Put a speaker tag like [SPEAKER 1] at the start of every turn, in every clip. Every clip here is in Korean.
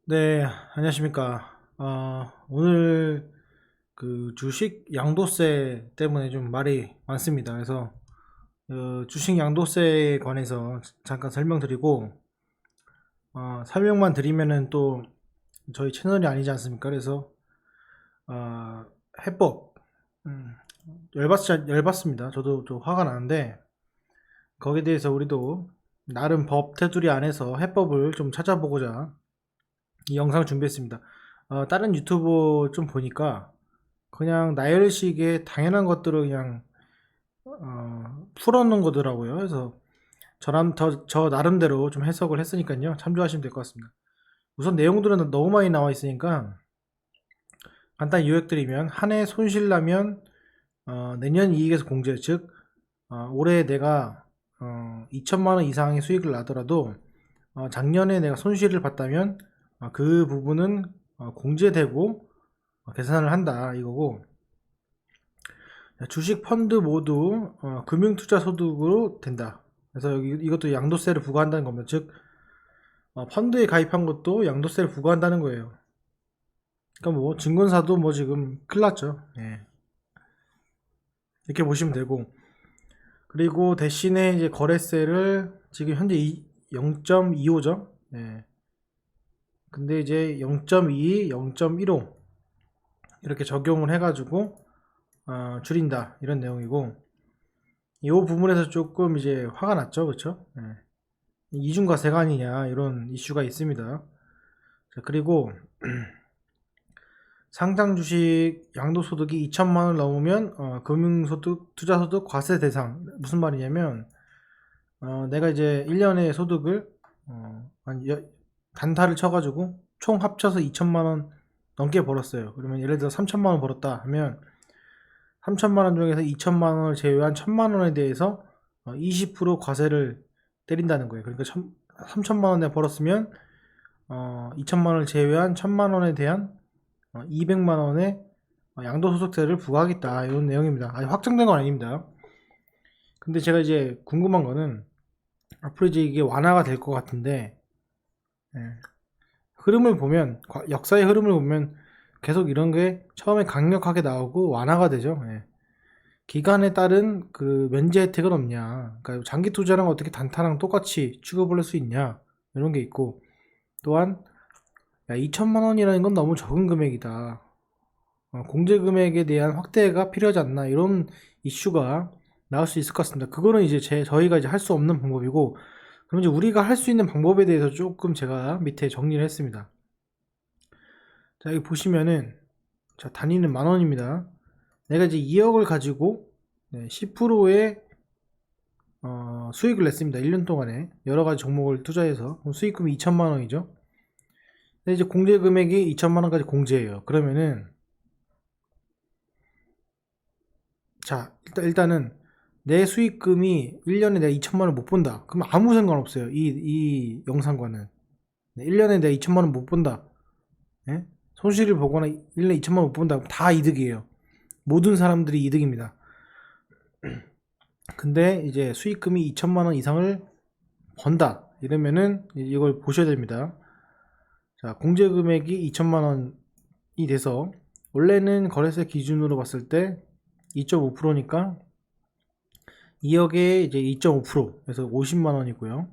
[SPEAKER 1] 네, 안녕하십니까. 오늘 그 주식 양도세 때문에 좀 말이 많습니다. 그래서 주식 양도세에 관해서 잠깐 설명드리고, 설명만 드리면은 또 저희 채널이 아니지 않습니까? 그래서 어, 해법, 음, 열받습니다. 저도 좀 화가 나는데 거기에 대해서 우리도 나름 법 테두리 안에서 해법을 좀 찾아보고자 이 영상을 준비했습니다. 다른 유튜브 좀 보니까 그냥 나열식의 당연한 것들을 그냥 풀어놓은 거더라고요. 그래서 저 나름대로 좀 해석을 했으니까요. 참조하시면 될 것 같습니다. 우선 내용들은 너무 많이 나와 있으니까 간단히 요약드리면, 한 해 손실 나면 내년 이익에서 공제, 즉 올해 내가 2천만 원 이상의 수익을 나더라도 작년에 내가 손실을 봤다면 그 부분은 공제되고 계산을 한다 이거고, 주식 펀드 모두 금융투자 소득으로 된다. 그래서 이것도 양도세를 부과한다는 겁니다. 즉 펀드에 가입한 것도 양도세를 부과한다는 거예요. 그러니까 뭐 증권사도 뭐 지금 큰일 났죠. 예. 이렇게 보시면 되고, 그리고 대신에 이제 거래세를 지금 현재 0.25죠. 예. 근데 이제 0.22, 0.15 이렇게 적용을 해가지고 줄인다 이런 내용이고, 이 부분에서 조금 이제 화가 났죠, 그렇죠? 예. 이중과세가 아니냐 이런 이슈가 있습니다. 자, 그리고 상장 주식 양도소득이 2천만 원 넘으면 금융소득, 투자소득 과세 대상. 무슨 말이냐면 내가 이제 1년의 소득을 단타를 쳐가지고 총 합쳐서 2천만 원 넘게 벌었어요. 그러면 예를 들어 3천만 원 벌었다 하면 3천만 원 중에서 2천만 원을 제외한 1천만 원에 대해서 20% 과세를 때린다는 거예요. 그러니까 3천만 원에 벌었으면 2천만 원을 제외한 1천만 원에 대한 200만 원의 양도소득세를 부과하겠다 이런 내용입니다. 아직 확정된 건 아닙니다. 근데 제가 이제 궁금한 거는 앞으로 이제 이게 완화가 될 것 같은데, 예, 흐름을 보면, 역사의 흐름을 보면 계속 이런 게 처음에 강력하게 나오고 완화가 되죠. 예. 기간에 따른 그 면제 혜택은 없냐, 그러니까 장기 투자랑 어떻게 단타랑 똑같이 취급을 할 수 있냐 이런 게 있고, 또한 2천만 원이라는 건 너무 적은 금액이다, 공제 금액에 대한 확대가 필요하지 않나 이런 이슈가 나올 수 있을 것 같습니다. 그거는 이제 저희가 이제 할 수 없는 방법이고, 그럼 이제 우리가 할 수 있는 방법에 대해서 조금 제가 밑에 정리를 했습니다. 자, 여기 보시면은, 자, 단위는 만 원입니다. 내가 이제 2억을 가지고 10%의 수익을 냈습니다. 1년 동안에 여러 가지 종목을 투자해서. 그럼 수익금이 2천만 원이죠. 근데 이제 공제 금액이 2천만 원까지 공제예요. 그러면은, 자, 일단은 내 수익금이 1년에 내가 2천만 원 못 본다. 그럼 아무 상관없어요. 이 영상과는. 1년에 내가 2천만 원 못 본다. 예? 손실을 보거나 1년에 2천만 원 못 본다. 다 이득이에요. 모든 사람들이 이득입니다. 근데 이제 수익금이 2천만 원 이상을 번다. 이러면은 이걸 보셔야 됩니다. 자, 공제 금액이 2천만 원이 돼서 원래는 거래세 기준으로 봤을 때 2.5%니까 2억에 이제 2.5%, 그래서 50만 원이고요.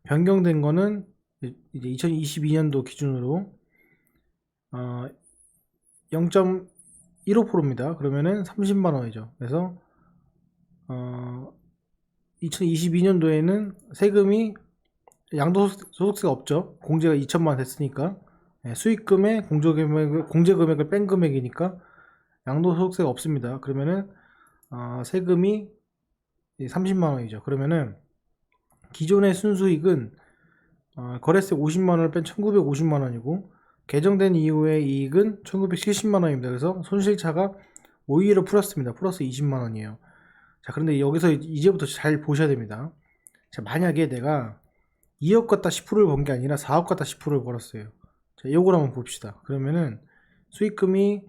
[SPEAKER 1] 변경된 거는 이제 2022년도 기준으로 0.15%입니다. 그러면은 30만 원이죠. 그래서 2022년도에는 세금이 양도소득세가 없죠. 공제가 2천만 원 됐으니까. 수익금에 공제 금액을 뺀 금액이니까 양도소득세가 없습니다. 그러면은 세금이 30만 원이죠. 그러면은 기존의 순수익은 거래세 50만 원을 뺀 1950만 원이고, 개정된 이후의 이익은 1970만 원입니다. 그래서 손실차가 오히려 플러스입니다. 플러스 20만 원이에요. 자, 그런데 여기서 이제부터 잘 보셔야 됩니다. 자, 만약에 내가 2억 갖다 10%를 번 게 아니라 4억 갖다 10%를 벌었어요. 자, 요걸 한번 봅시다. 그러면은 수익금이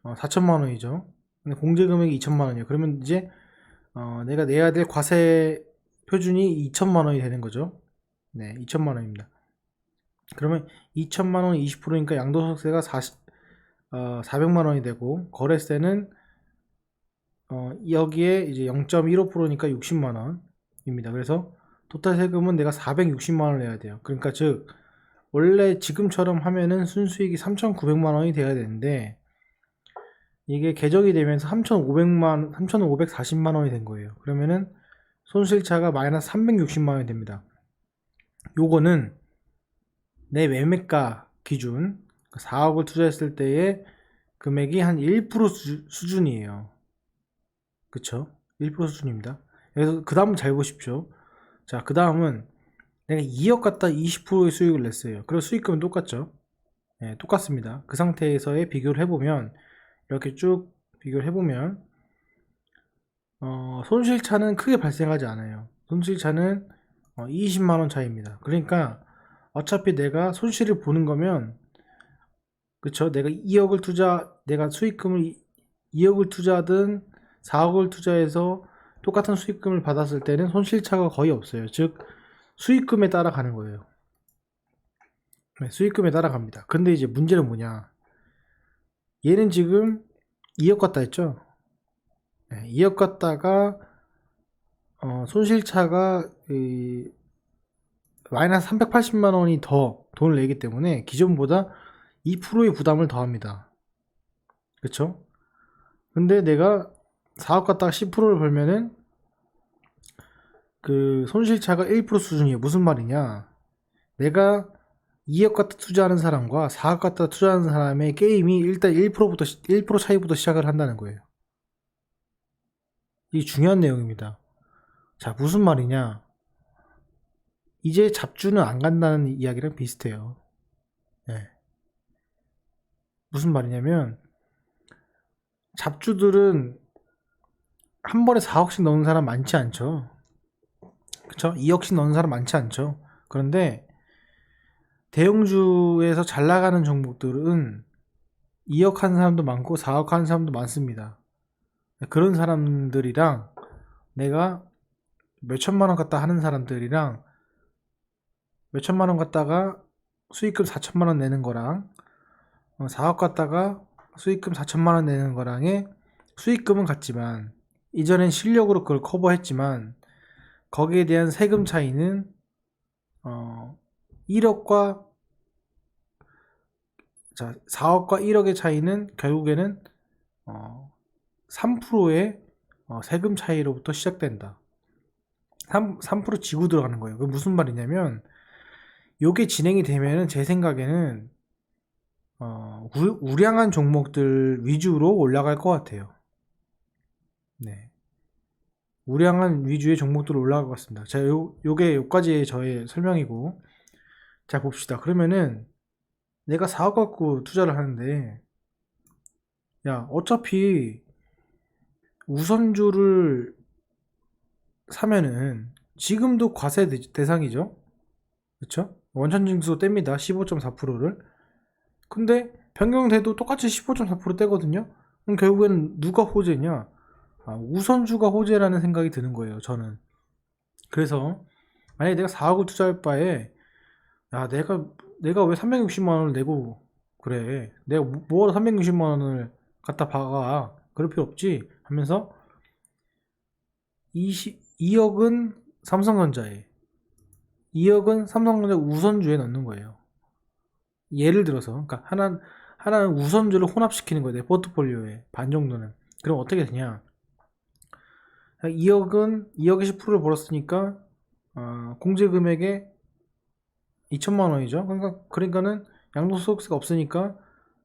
[SPEAKER 1] 4천만 원이죠. 근데 공제 금액이 2천만 원이에요. 그러면 이제 내가 내야 될 과세 표준이 2천만 원이 되는 거죠. 네, 2천만 원입니다. 그러면 2천만 원이 20%니까 양도소득세가 400만 원이 되고, 거래세는 여기에 이제 0.15%니까 60만 원입니다. 그래서 토탈 세금은 내가 460만 원을 내야 돼요. 그러니까 즉 원래 지금처럼 하면은 순수익이 3,900만 원이 돼야 되는데, 이게 개정이 되면서 3,540만 원이 된 거예요. 그러면은 손실차가 마이너스 360만 원이 됩니다. 요거는 내 매매가 기준 4억을 투자했을 때의 금액이 한 1% 수준이에요. 그쵸? 1% 수준입니다. 그래서 그 다음 잘 보십시오. 자, 그 다음은 내가 2억 갖다 20%의 수익을 냈어요. 그리고 수익금은 똑같죠? 네, 똑같습니다. 그 상태에서의 비교를 해보면, 이렇게 쭉 비교를 해보면 손실차는 크게 발생하지 않아요. 손실차는 20만원 차이입니다. 그러니까 어차피 내가 손실을 보는 거면, 그쵸? 내가 수익금을 2억을 투자하든 4억을 투자해서 똑같은 수익금을 받았을 때는 손실차가 거의 없어요. 즉 수익금에 따라가는 거예요. 네, 수익금에 따라갑니다. 근데 이제 문제는 뭐냐, 얘는 지금 2억 갖다 했죠. 네, 2억 갖다가 손실차가 마이너스 380만 원이 더 돈을 내기 때문에 기존보다 2%의 부담을 더합니다. 그쵸? 근데 내가 4억 갖다가 10%를 벌면은 그 손실차가 1% 수준이에요. 무슨 말이냐, 내가 2억 갖다 투자하는 사람과 4억 갖다 투자하는 사람의 게임이 일단 1% 차이부터 시작을 한다는 거예요. 이게 중요한 내용입니다. 자, 무슨 말이냐, 이제 잡주는 안 간다는 이야기랑 비슷해요. 네. 무슨 말이냐면, 잡주들은 한 번에 4억씩 넣는 사람 많지 않죠. 그쵸? 2억씩 넣는 사람 많지 않죠. 그런데 대형주에서 잘 나가는 종목들은 2억 하는 사람도 많고 4억 하는 사람도 많습니다. 그런 사람들이랑 내가 몇천만 원 갖다 하는 사람들이랑, 몇천만 원 갖다가 수익금 4천만 원 내는 거랑 4억 갖다가 수익금 4천만 원 내는 거랑의 수익금은 같지만, 이전엔 실력으로 그걸 커버했지만 거기에 대한 세금 차이는 1억과 4억과 1억의 차이는 결국에는 3%의 세금 차이로부터 시작된다. 3% 지고 들어가는 거예요. 그게 무슨 말이냐면, 요게 진행이 되면은 제 생각에는 우량한 종목들 위주로 올라갈 것 같아요. 네, 우량한 위주의 종목들로 올라갈 것 같습니다. 자, 요게 요까지의 저의 설명이고, 자 봅시다. 그러면은 내가 4억 갖고 투자를 하는데, 야, 어차피 우선주를 사면은 지금도 과세 대상이죠. 그쵸? 원천징수 뗍니다. 15.4%를. 근데 변경돼도 똑같이 15.4% 떼거든요. 그럼 결국에는 누가 호재냐? 우선주가 호재라는 생각이 드는 거예요, 저는. 그래서 만약에 내가 4억을 투자할 바에, 야, 내가 왜 360만 원을 내고 그래? 내가 뭐하러 360만 원을 갖다 박아? 그럴 필요 없지 하면서 2억은 삼성전자에, 2억은 삼성전자 우선주에 넣는 거예요. 예를 들어서, 그러니까 하나는 우선주를 혼합시키는 거예요. 내 포트폴리오에 반 정도는. 그럼 어떻게 되냐? 2억에 10%를 벌었으니까 공제 금액에 2천만 원이죠. 그러니까는 양도소득세가 없으니까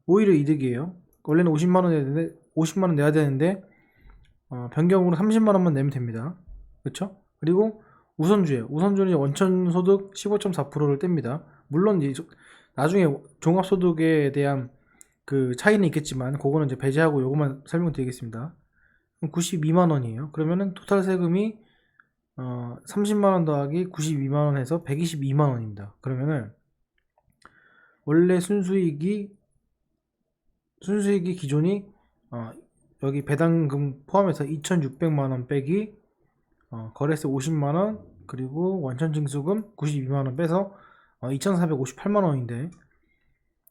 [SPEAKER 1] 오히려 이득이에요. 원래는 50만 원 내야 되는데 변경으로 30만 원만 내면 됩니다. 그렇죠? 그리고 우선주는 원천소득 15.4%를 뗍니다. 물론 이제 나중에 종합소득에 대한 그 차이는 있겠지만 그거는 이제 배제하고 요것만 설명드리겠습니다. 92만 원이에요. 그러면은 토탈 세금이 30만 원 더하기 92만 원 해서 122만 원입니다. 그러면은 원래 순수익이 기존이 여기 배당금 포함해서 2,600만 원 빼기 거래세 50만 원, 그리고 원천징수금 92만 원 빼서 2,458만 원인데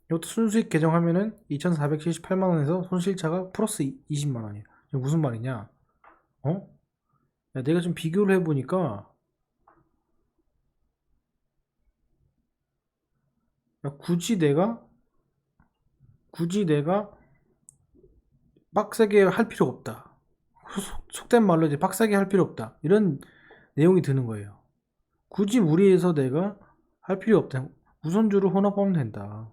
[SPEAKER 1] 이것도 순수익 계정하면은 2,478만 원에서 손실차가 플러스 20만 원이에요. 이게 무슨 말이냐? 야, 내가 좀 비교를 해보니까 야, 굳이 내가 빡세게 할 필요가 없다. 속된 말로 이제 빡세게 할 필요 없다. 이런 내용이 드는 거예요. 굳이 무리해서 내가 할 필요 없다. 우선주를 혼합하면 된다.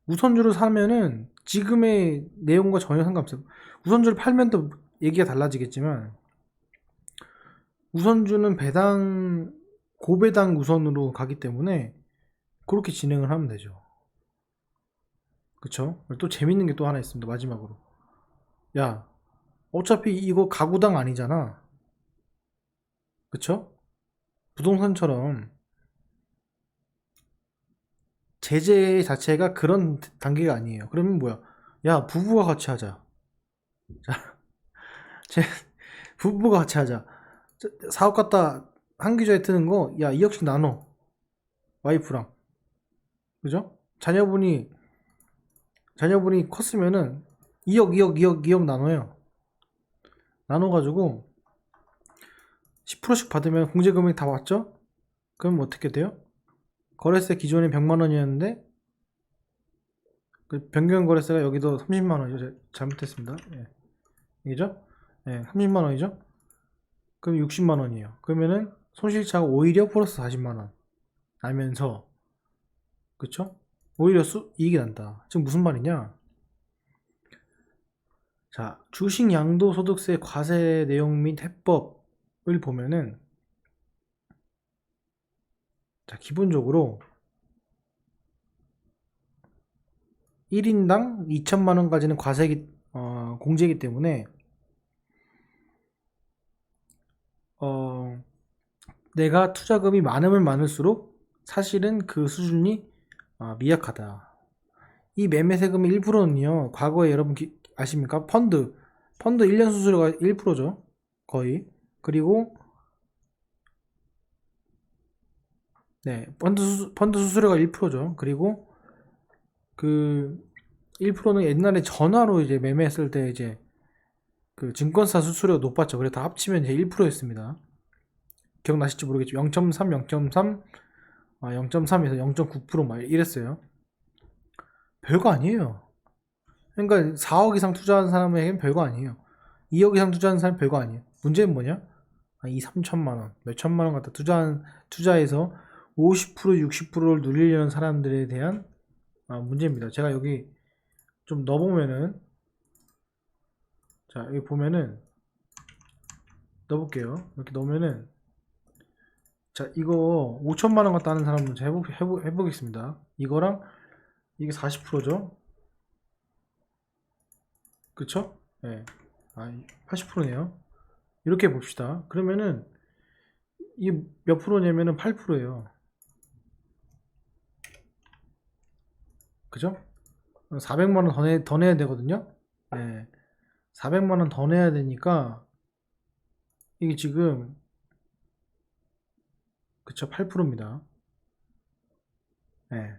[SPEAKER 1] 우선주를 사면은 지금의 내용과 전혀 상관없어요. 우선주를 팔면 또 얘기가 달라지겠지만 우선주는 배당 고배당 우선으로 가기 때문에 그렇게 진행을 하면 되죠. 그쵸? 또 재밌는 게 또 하나 있습니다. 마지막으로. 야, 어차피 이거 가구당 아니잖아. 그쵸? 부동산처럼 제재 자체가 그런 단계가 아니에요. 그러면 뭐야? 야, 부부가 같이 하자. 자, 부부가 같이 하자. 사업 갖다 한 기저에 트는 거, 야, 2억씩 나눠. 와이프랑. 그죠? 자녀분이 컸으면은 2억 나눠요. 나눠가지고 10%씩 받으면 공제금액 다 왔죠? 그럼 어떻게 돼요? 거래세 기존에 100만 원이었는데 그 변경 거래세가 여기도 30만 원이죠. 잘못했습니다. 예. 이죠? 예, 30만 원이죠? 그럼 60만 원이에요. 그러면은 손실차가 오히려 플러스 40만 원 나면서 그쵸? 오히려 이익이 난다. 지금 무슨 말이냐? 자, 주식 양도소득세 과세 내용 및 해법을 보면은 자, 기본적으로 1인당 2천만 원까지는 공제이기 때문에 내가 투자금이 많으면 많을수록 사실은 그 수준이 미약하다. 이 매매 세금의 1%는요, 과거에 여러분 아십니까? 펀드 1년 수수료가 1%죠. 거의. 그리고, 네, 펀드 수수료가 1%죠. 그리고, 그, 1%는 옛날에 전화로 이제 매매했을 때 이제, 그 증권사 수수료가 높았죠. 그래서 다 합치면 이제 1%였습니다. 기억나실지 모르겠죠. 0.3, 0.3에서 0.9%막 이랬어요. 별거 아니에요. 그러니까 4억 이상 투자한 사람에게는 별거 아니에요. 2억 이상 투자한 사람 별거 아니에요. 문제는 뭐냐? 2, 3천만 원, 몇 천만 원 갖다 투자해서 50%, 60%를 누리려는 사람들에 대한 문제입니다. 제가 여기 좀 넣어보면은 자, 여기 보면은 넣어볼게요. 이렇게 넣으면은 자, 이거 5천만 원 갖다 하는 사람 먼저 해보겠습니다. 이거랑 이게 40%죠? 그쵸? 예. 80%네요. 이렇게 봅시다. 그러면은 이게 몇 프로냐면은 8%예요. 그죠? 400만 원 더 내야 되거든요. 예. 400만 원 더 내야 되니까 이게 지금 그쵸? 8%입니다. 예.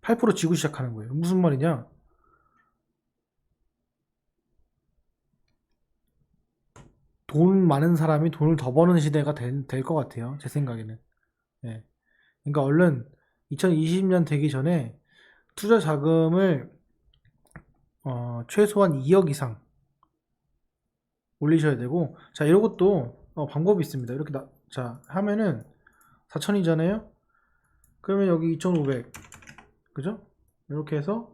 [SPEAKER 1] 8% 지고 시작하는 거예요. 무슨 말이냐? 돈 많은 사람이 돈을 더 버는 시대가 될 것 같아요. 제 생각에는. 예. 그러니까 얼른 2020년 되기 전에 투자 자금을 최소한 2억 이상 올리셔야 되고, 자, 이런 것도 방법이 있습니다. 이렇게 자, 하면은 4천이잖아요. 그러면 여기 2,500, 그죠? 이렇게 해서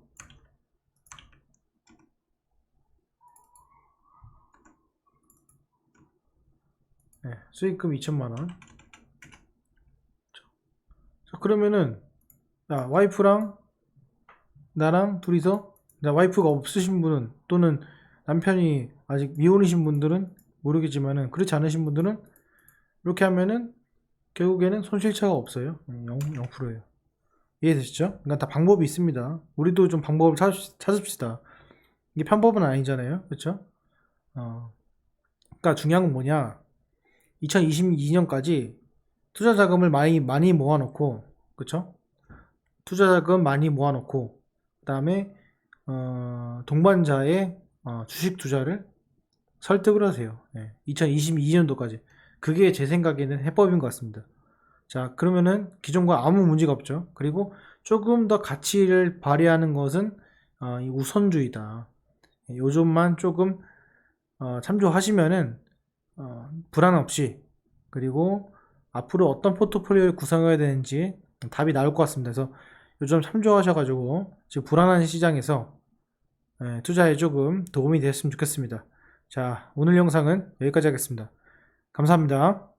[SPEAKER 1] 네, 수익금 2천만 원. 자, 그러면은 야, 와이프랑 나랑 둘이서, 와이프가 없으신 분은 또는 남편이 아직 미혼이신 분들은 모르겠지만은 그렇지 않으신 분들은 이렇게 하면은 결국에는 손실차가 없어요. 0%예요. 이해되시죠? 그러니까 다 방법이 있습니다. 우리도 좀 방법을 찾읍시다. 이게 편법은 아니잖아요. 그렇죠? 그러니까 중요한 건 뭐냐? 2022년까지 투자 자금을 많이 모아놓고, 그렇죠? 투자 자금 많이 모아놓고 그 다음에 동반자의 주식 투자를 설득을 하세요. 2022년도까지. 그게 제 생각에는 해법인 것 같습니다. 자, 그러면은 기존과 아무 문제가 없죠. 그리고 조금 더 가치를 발휘하는 것은 이 우선주의다. 요 점만 조금 참조하시면은 불안 없이, 그리고 앞으로 어떤 포트폴리오를 구성해야 되는지 답이 나올 것 같습니다. 그래서 요점 참조하셔가지고 지금 불안한 시장에서 투자에 조금 도움이 됐으면 좋겠습니다. 자, 오늘 영상은 여기까지 하겠습니다. 감사합니다.